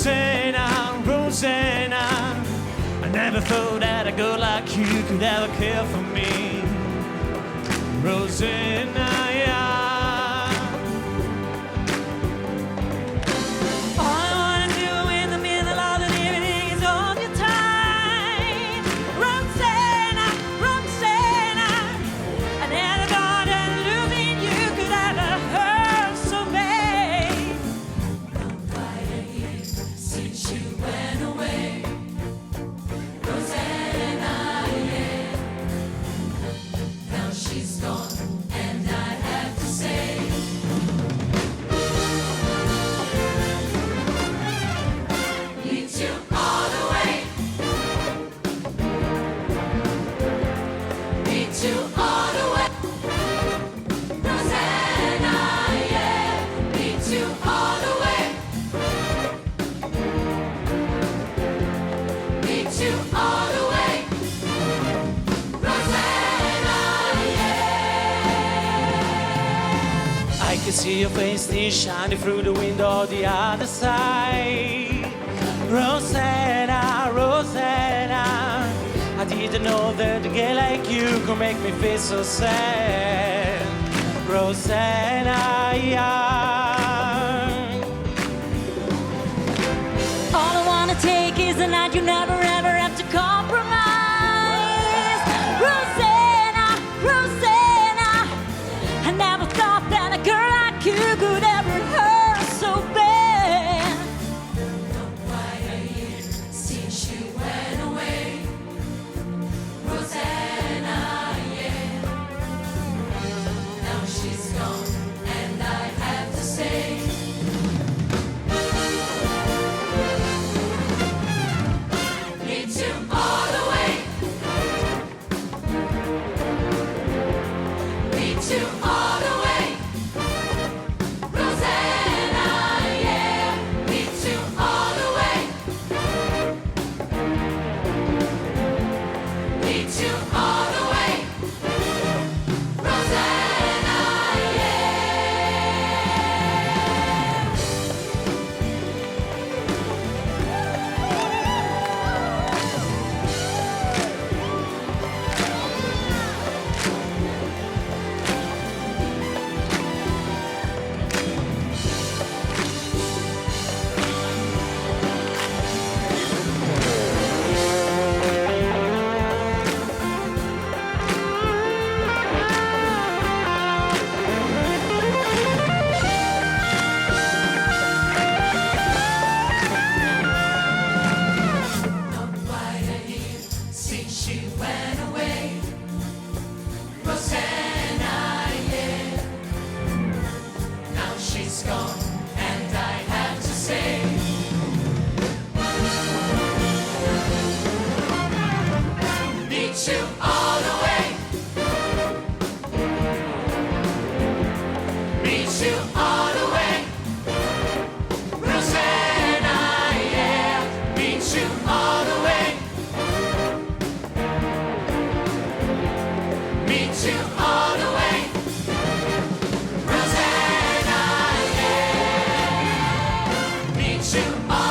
Rosanna, Rosanna, I never thought that a girl like you could ever care for me. Rosanna, yeah. All I wanna do in the middle of the evening is hold you tight. Rosanna, Rosanna, I never thought that losing you could ever hurt so bad. Quite a year since you went away, Rosanna, yeah. Now she's gone, and I have to say, need you all the way, need you all the way, Rosanna, yeah. Need you all the way, need you all the way, Rosanna, yeah. I can see your face still shining through the window on the other side. Rosanna, Rosanna, I didn't know that a girl like you could make me feel so sad. Rosanna, yeah. All I wanna take is a night you never ever have to compromise. Rosanna, Rosanna, I never thought that a girl like you could ever hurt so bad. Quite a year since you went away, Rosanna, yeah. Now she's gone, and I have to say, need you all the way, need you all the way, Rosanna, yeah. Need you all the way, need you all the way, Rosanna, Not quite a year since she went away, Rosanna, yeah. Now she's gone, and I have to say, need you all the way, need you all the way, Rosanna, yeah. Need you all the way, need you all the way, Rosanna, yeah. Need you all